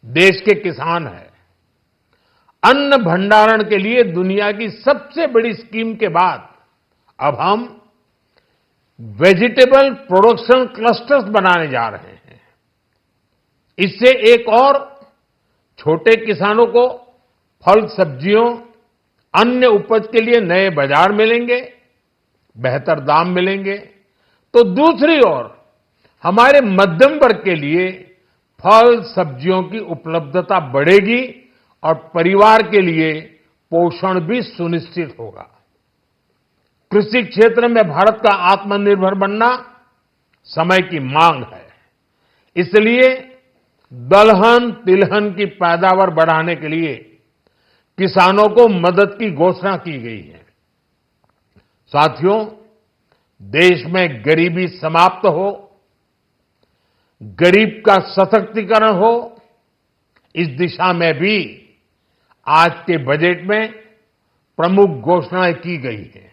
देश के किसान हैं। अन्न भंडारण के लिए दुनिया की सबसे बड़ी स्कीम के बाद अब हम वेजिटेबल प्रोडक्शन क्लस्टर्स बनाने जा रहे हैं। इससे एक और छोटे किसानों को फल, सब्जियों, अन्य उपज के लिए नए बाजार मिलेंगे, बेहतर दाम मिलेंगे। तो दूसरी ओर हमारे मध्यम वर्ग के लिए फल, सब्जियों की उपलब्धता बढ़ेगी और परिवार के लिए पोषण भी सुनिश्चित होगा। कृषि क्षेत्र में भारत का आत्मनिर्भर बनना समय की मांग है। इसलिए दलहन, तिलहन की पैदावार बढ़ाने के लिए किसानों को मदद की घोषणा की गई है। साथियों, देश में गरीबी समाप्त हो, गरीब का सशक्तिकरण हो, इस दिशा में भी आज के बजट में प्रमुख घोषणाएं की गई हैं।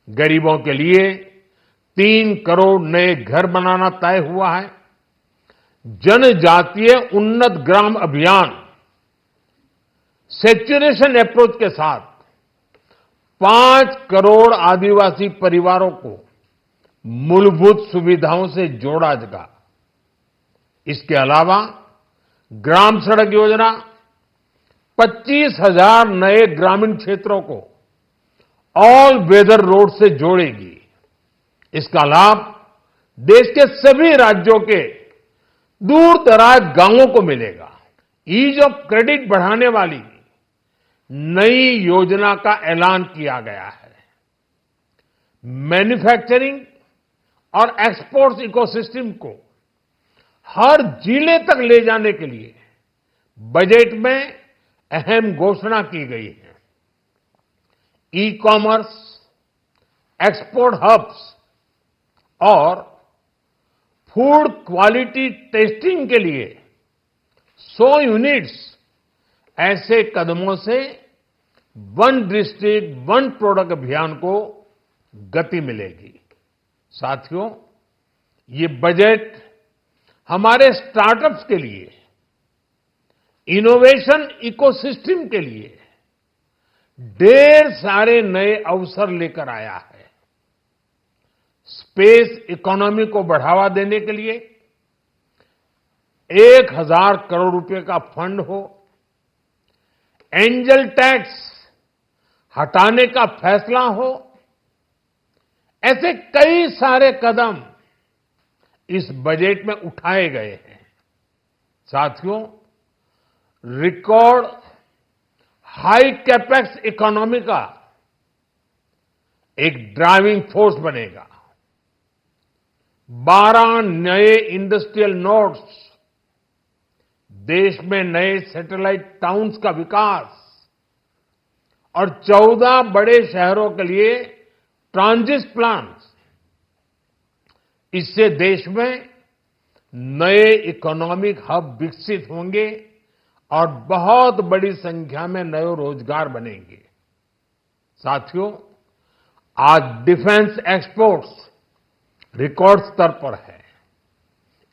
गरीबों के लिए 3 करोड़ नए घर बनाना तय हुआ है। जनजातीय उन्नत ग्राम अभियान सेचुरेशन अप्रोच के साथ 5 करोड़ आदिवासी परिवारों को मूलभूत सुविधाओं से जोड़ा जाएगा। इसके अलावा ग्राम सड़क योजना 25,000 नए ग्रामीण क्षेत्रों को ऑल वेदर रोड से जोड़ेगी। इसका लाभ देश के सभी राज्यों के दूर दराज गांवों को मिलेगा। ईज ऑफ क्रेडिट बढ़ाने वाली नई योजना का ऐलान किया गया है। मैन्युफैक्चरिंग और एक्सपोर्ट्स इकोसिस्टम को हर जिले तक ले जाने के लिए बजट में अहम घोषणा की गई है। ई कॉमर्स, एक्सपोर्ट हब्स और फूड क्वालिटी टेस्टिंग के लिए 100 यूनिट्स, ऐसे कदमों से वन डिस्ट्रिक्ट वन प्रोडक्ट अभियान को गति मिलेगी। साथियों, ये बजट हमारे स्टार्टअप्स के लिए, इनोवेशन इकोसिस्टम के लिए ढेर सारे नए अवसर लेकर आया है। स्पेस इकोनॉमी को बढ़ावा देने के लिए 1,000 करोड़ रुपए का फंड हो, एंजल टैक्स हटाने का फैसला हो, ऐसे कई सारे कदम इस बजट में उठाए गए हैं। साथियों, रिकॉर्ड हाई कैपेक्स इकोनॉमी का एक ड्राइविंग फोर्स बनेगा। 12 नए इंडस्ट्रियल नोड्स, देश में नए सैटेलाइट टाउन्स का विकास और 14 बड़े शहरों के लिए ट्रांजिट प्लान्स, इससे देश में नए इकोनॉमिक हब विकसित होंगे और बहुत बड़ी संख्या में नए रोजगार बनेंगे। साथियों, आज डिफेंस एक्सपोर्ट्स रिकॉर्ड स्तर पर है।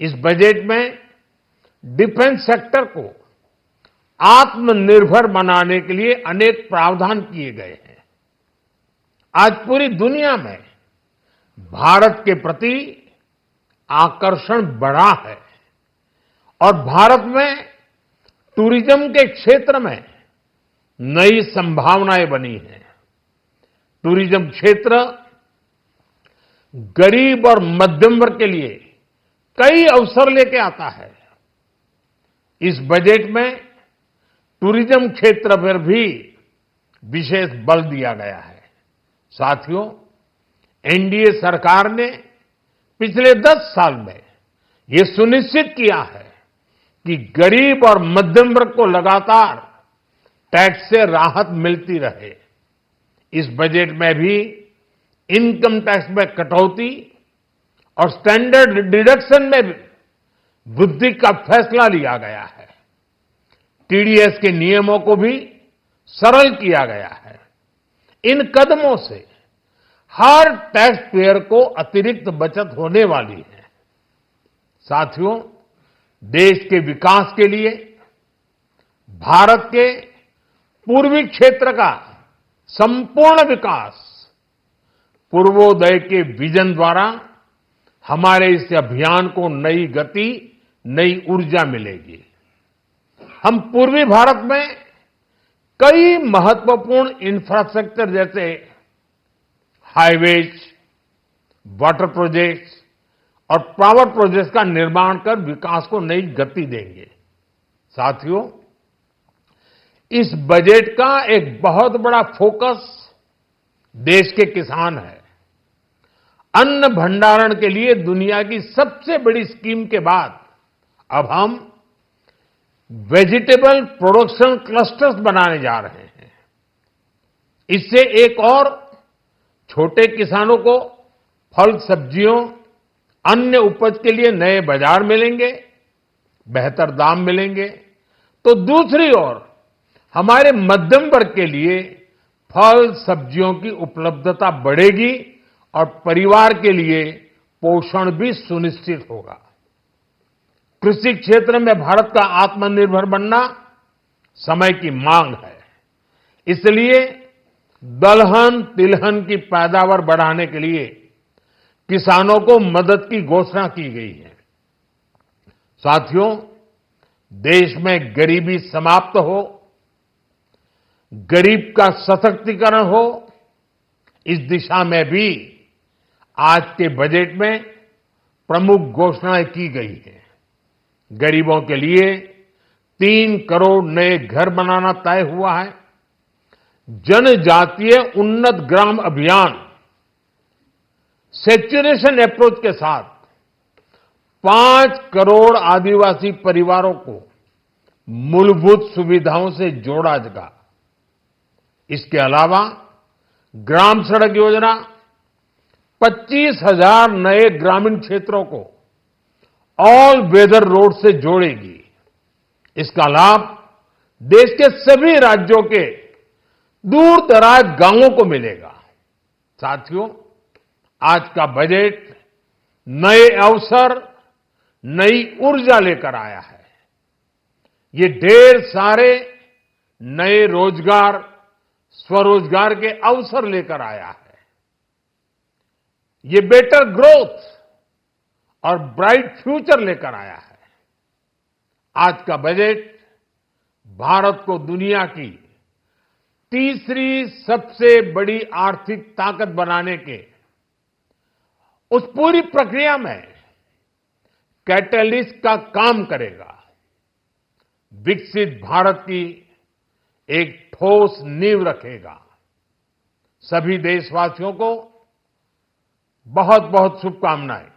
इस बजट में डिफेंस सेक्टर को आत्मनिर्भर बनाने के लिए अनेक प्रावधान किए गए हैं। आज पूरी दुनिया में भारत के प्रति आकर्षण बढ़ा है और भारत में टूरिज्म के क्षेत्र में नई संभावनाएं बनी हैं। टूरिज्म क्षेत्र गरीब और मध्यम वर्ग के लिए कई अवसर लेके आता है। इस बजट में टूरिज्म क्षेत्र पर भी विशेष बल दिया गया है। साथियों, एनडीए सरकार ने पिछले 10 साल में ये सुनिश्चित किया है कि गरीब और मध्यम वर्ग को लगातार टैक्स से राहत मिलती रहे। इस बजट में भी इनकम टैक्स में कटौती और स्टैंडर्ड डिडक्शन में वृद्धि का फैसला लिया गया है। टीडीएस के नियमों को भी सरल किया गया है। इन कदमों से हर टैक्स पेयर को अतिरिक्त बचत होने वाली है। साथियों, देश के विकास के लिए भारत के पूर्वी क्षेत्र का संपूर्ण विकास पूर्वोदय के विजन द्वारा हमारे इस अभियान को नई गति, नई ऊर्जा मिलेगी। हम पूर्वी भारत में कई महत्वपूर्ण इंफ्रास्ट्रक्चर जैसे हाईवेज, वाटर प्रोजेक्ट्स और पावर प्रोजेक्ट्स का निर्माण कर विकास को नई गति देंगे। साथियों, इस बजट का एक बहुत बड़ा फोकस देश के किसान है। अन्न भंडारण के लिए दुनिया की सबसे बड़ी स्कीम के बाद अब हम वेजिटेबल प्रोडक्शन क्लस्टर्स बनाने जा रहे हैं। इससे एक और छोटे किसानों को फल, सब्जियों, अन्य उपज के लिए नए बाजार मिलेंगे, बेहतर दाम मिलेंगे, तो दूसरी ओर हमारे मध्यम वर्ग के लिए फल, सब्जियों की उपलब्धता बढ़ेगी और परिवार के लिए पोषण भी सुनिश्चित होगा। कृषि क्षेत्र में भारत का आत्मनिर्भर बनना समय की मांग है। इसलिए दलहन, तिलहन की पैदावार बढ़ाने के लिए किसानों को मदद की घोषणा की गई है। साथियों, देश में गरीबी समाप्त हो, गरीब का सशक्तिकरण हो, इस दिशा में भी आज के बजट में प्रमुख घोषणाएं की गई हैं। गरीबों के लिए 3 करोड़ नए घर बनाना तय हुआ है। जनजातीय उन्नत ग्राम अभियान सेचुरेशन अप्रोच के साथ 5 करोड़ आदिवासी परिवारों को मूलभूत सुविधाओं से जोड़ा जाएगा। इसके अलावा ग्राम सड़क योजना 25,000 नए ग्रामीण क्षेत्रों को ऑल वेदर रोड से जोड़ेगी। इसका लाभ देश के सभी राज्यों के दूर दराज गांवों को मिलेगा। साथियों, आज का बजट नए अवसर, नई ऊर्जा लेकर आया है। ये ढेर सारे नए रोजगार, स्वरोजगार के अवसर लेकर आया है। ये बेटर ग्रोथ और ब्राइट फ्यूचर लेकर आया है। आज का बजट भारत को दुनिया की तीसरी सबसे बड़ी आर्थिक ताकत बनाने के उस पूरी प्रक्रिया में कैटलिस्ट का काम करेगा। विकसित भारत की एक ठोस नींव रखेगा। सभी देशवासियों को बहुत बहुत शुभकामनाएं।